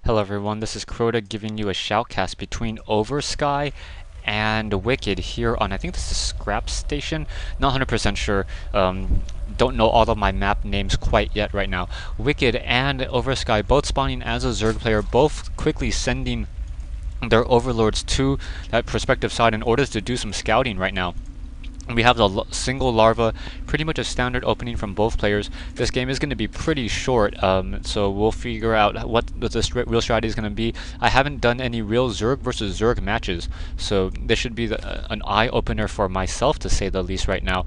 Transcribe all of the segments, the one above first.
Hello everyone, this is Crota giving you a shoutcast between OverSky and Wicked here on, I think this is Scrap Station. Not 100% sure. Don't know all of my map names quite yet right now. Wicked and OverSky both spawning as a Zerg player, both quickly sending their overlords to that prospective side in order to do some scouting right now. We have the single larva, pretty much a standard opening from both players. This game is going to be pretty short, so we'll figure out what the real strategy is going to be. I haven't done any real Zerg versus Zerg matches, so this should be an eye-opener for myself, to say the least, right now.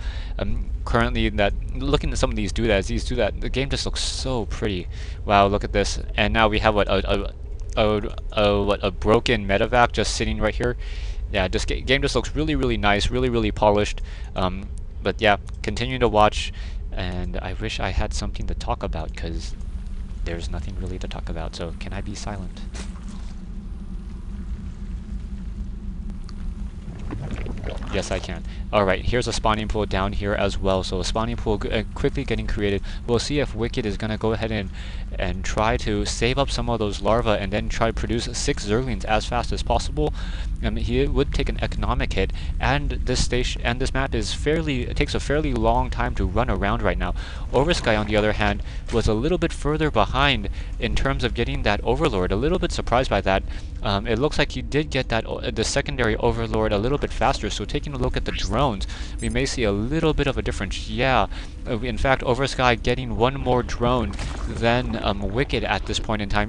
Currently, looking at some of these doodads, the game just looks so pretty. Wow, look at this. And now we have a broken medevac just sitting right here. Yeah, this game just looks really nice, really polished. But yeah, continue to watch, and I wish I had something to talk about because there's nothing really to talk about. So can I be silent? Yes, I can. Alright, here's a spawning pool down here as well. So a spawning pool quickly getting created. We'll see if Wicked is going to go ahead and try to save up some of those larvae and then try to produce 6 Zerglings as fast as possible. He would take an economic hit, and this map is it takes a fairly long time to run around right now. Oversky, on the other hand, was a little bit further behind in terms of getting that Overlord. A little bit surprised by that. It looks like he did get the secondary Overlord a little bit faster, so taking a look at the drones, we may see a little bit of a difference. Yeah, in fact, Oversky getting one more drone than Wicked at this point in time.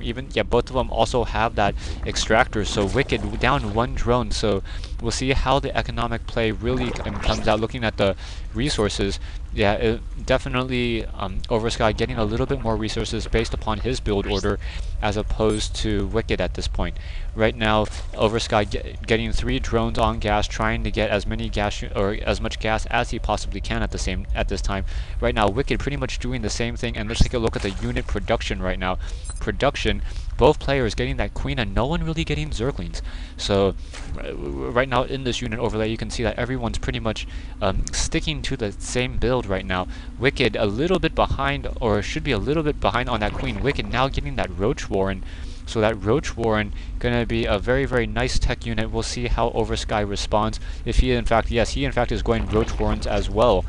Both of them also have that extractor, so Wicked down one drone, so we'll see how the economic play really comes out. Looking at the resources, yeah, definitely Oversky getting a little bit more resources based upon his build order as opposed to Wicked at this point. Right now, Oversky getting 3 drones on gas, trying to get as many gas or as much gas as he possibly can at this time. Right now, Wicked pretty much doing the same thing, and let's take a look at the unit production right now. Both players getting that queen and no one really getting Zerglings. So right now in this unit overlay, you can see that everyone's pretty much sticking to the same build right now. Wicked a little bit behind, or should be a little bit behind on that queen. Wicked now getting that Roach Warren. So that Roach Warren gonna be a very nice tech unit. We'll see how Oversky responds. If he in fact is going Roach Warrens as well.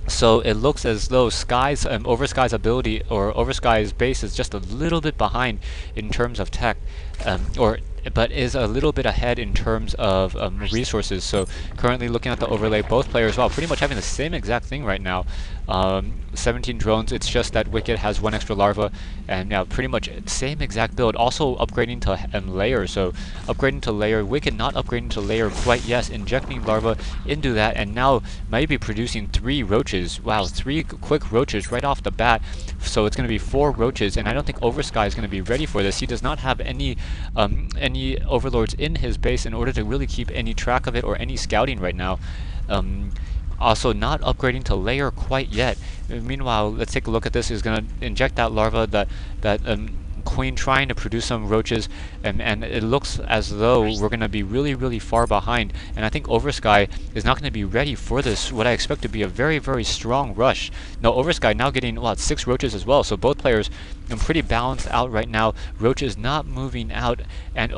So it looks as though Oversky's ability, or Oversky's base, is just a little bit behind in terms of tech, but is a little bit ahead in terms of resources. So currently looking at the overlay, both players, pretty much having the same exact thing right now. 17 drones, it's just that Wicked has 1 extra larva, and now pretty much same exact build. Also upgrading to layer, so upgrading to layer. Wicked not upgrading to layer quite yet, injecting larva into that, and now maybe producing 3 roaches. Wow, 3 quick roaches right off the bat. So it's going to be 4 roaches, and I don't think Oversky is going to be ready for this. He does not have any overlords in his base in order to really keep any track of it or any scouting right now. Also not upgrading to layer quite yet. Meanwhile, let's take a look at this. He's going to inject that larva, that queen trying to produce some roaches, and it looks as though we're going to be really far behind, and I think Oversky is not going to be ready for this, what I expect to be a very strong rush. No, Oversky now getting 6 roaches as well, so both players pretty balanced out right now. Roaches not moving out, and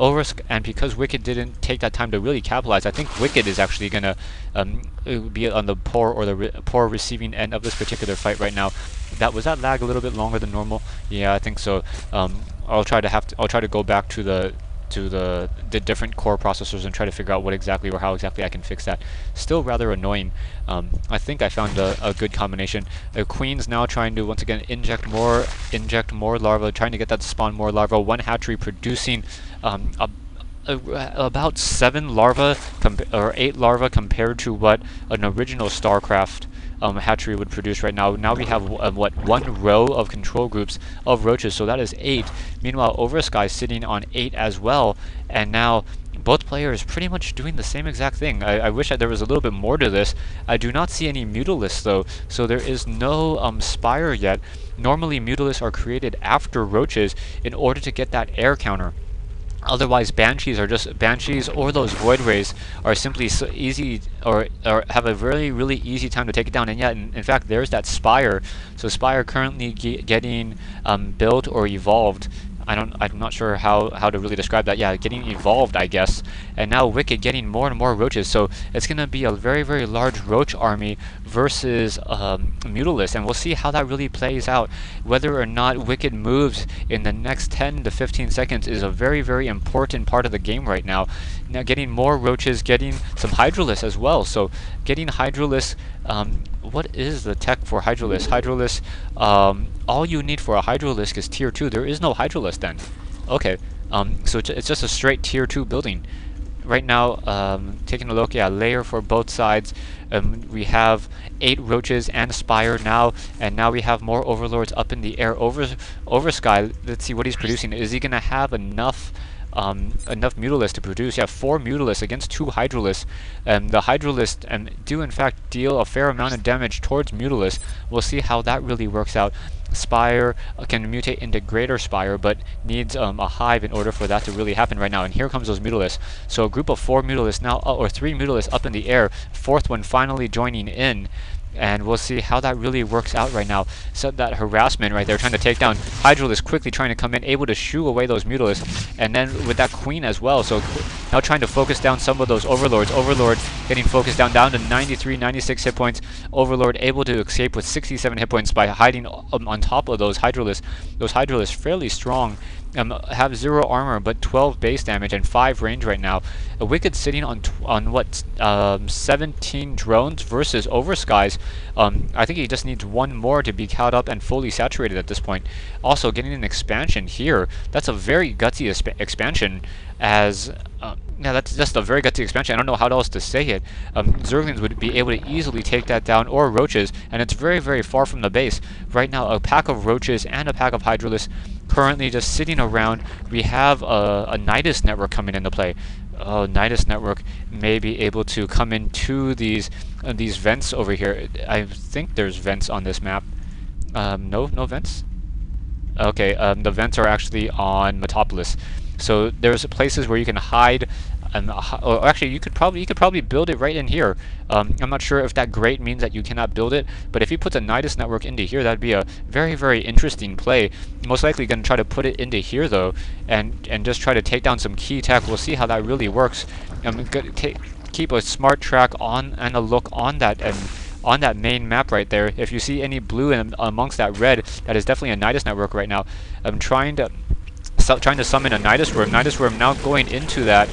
because Wicked didn't take that time to really capitalize, I think Wicked is actually going to be on the poor receiving end of this particular fight right now. Was that lag a little bit longer than normal? Yeah, I think so. I'll try to go back to the different core processors and try to figure out what exactly or how exactly I can fix that. Still rather annoying. I think I found a good combination. The queen's now trying to once again inject more larvae, trying to get that to spawn more larvae. 1 hatchery producing about 7 larvae or 8 larvae compared to what an original StarCraft hatchery would produce right now. Now we have 1 row of control groups of roaches, so that is 8. Meanwhile, Oversky sitting on 8 as well, and now both players pretty much doing the same exact thing. I wish there was a little bit more to this. I do not see any Mutalisks though, so there is no Spire yet. Normally Mutalisks are created after roaches in order to get that air counter. Otherwise, Banshees or those Void Rays are simply so easy, or have a really easy time to take it down. And yet, in fact, there's that Spire. So Spire currently getting built or evolved I'm not sure how to really describe that. Yeah, getting evolved, I guess. And now Wicked getting more and more roaches. So it's gonna be a very, very large roach army versus Mutalisk, and we'll see how that really plays out. Whether or not Wicked moves in the next 10 to 15 seconds is a very, very important part of the game right now. Now getting more roaches, getting some Hydralisks as well. So getting Hydralisks, what is the tech for Hydralisk? Hydralisk, all you need for a Hydralisk is tier 2. There is no Hydralisk then. Okay, so it's just a straight tier 2 building. Right now, taking a look, yeah, layer for both sides. We have 8 roaches and a spire now, and now we have more overlords up in the air. OverSky, let's see what he's producing. Is he gonna have enough Mutalisks to produce? Yeah, 4 Mutalisks against 2 Hydralisks. The Hydralisks do in fact deal a fair amount of damage towards Mutalisks. We'll see how that really works out. Spire can mutate into Greater Spire, but needs a hive in order for that to really happen right now. And here comes those Mutalisks. So a group of 4 Mutalisks now, or 3 Mutalisks up in the air. 4th one finally joining in. And we'll see how that really works out right now. So that harassment right there, trying to take down Hydralisk, quickly trying to come in, able to shoo away those Mutalisks, and then with that Queen as well. So now trying to focus down some of those Overlords. Overlord getting focused down to 93, 96 hit points. Overlord able to escape with 67 hit points by hiding on top of those Hydralisks. Those Hydralisks fairly strong. Have 0 armor but 12 base damage and 5 range right now. A Wicked sitting on what 17 drones versus OverSky's. I think he just needs 1 more to be caught up and fully saturated at this point. Also getting an expansion here. That's a very gutsy expansion. As yeah, that's just a very gutsy expansion. I don't know how else to say it. Zerglings would be able to easily take that down, or roaches, and it's very, very far from the base. Right now, a pack of roaches and a pack of Hydralisks currently just sitting around. We have a Nidus network coming into play. Oh, Nidus network may be able to come into these vents over here. I think there's vents on this map. No vents? Okay, the vents are actually on Metropolis. So there's places where you can hide, or actually you could probably build it right in here. I'm not sure if that grate means that you cannot build it, but if he puts a Nidus network into here, that'd be a very, very interesting play. Most likely going to try to put it into here though, and just try to take down some key tech. We'll see how that really works. I'm going to keep a smart track on and a look on that on that main map right there. If you see any blue amongst that red, that is definitely a Nidus network right now. I'm trying to summon a Nidus Worm. Nidus Worm now going into that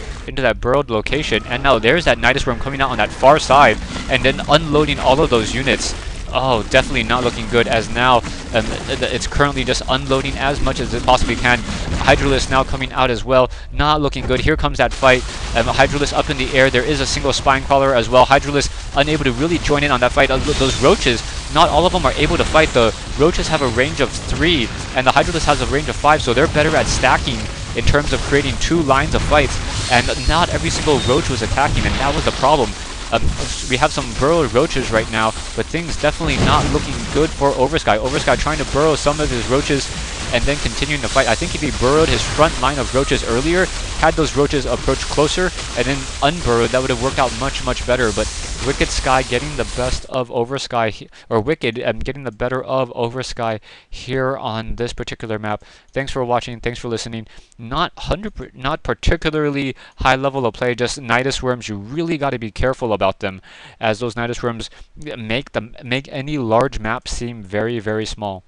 burrowed location, and now there's that Nidus Worm coming out on that far side, and then unloading all of those units. Oh, definitely not looking good, as now it's currently just unloading as much as it possibly can. Hydralisk now coming out as well, not looking good. Here comes that fight. Hydralisk up in the air. There is a single Spine Crawler as well. Hydralisk unable to really join in on that fight. Those roaches, not all of them are able to fight. The roaches have a range of 3, and the Hydralisk has a range of 5, so they're better at stacking in terms of creating 2 lines of fights. And not every single roach was attacking, and that was the problem. We have some burrowed roaches right now, but things definitely not looking good for OverSky. OverSky trying to burrow some of his roaches and then continuing the fight. I think if he burrowed his front line of roaches earlier, had those roaches approach closer and then unburrowed, that would have worked out much, much better. But Wicked Sky getting the best of OverSky, or Wicked getting the better of OverSky here on this particular map. Thanks for watching. Thanks for listening. Not particularly high level of play, just Nidus Worms. You really got to be careful about them, as those Nidus Worms make any large map seem very, very small.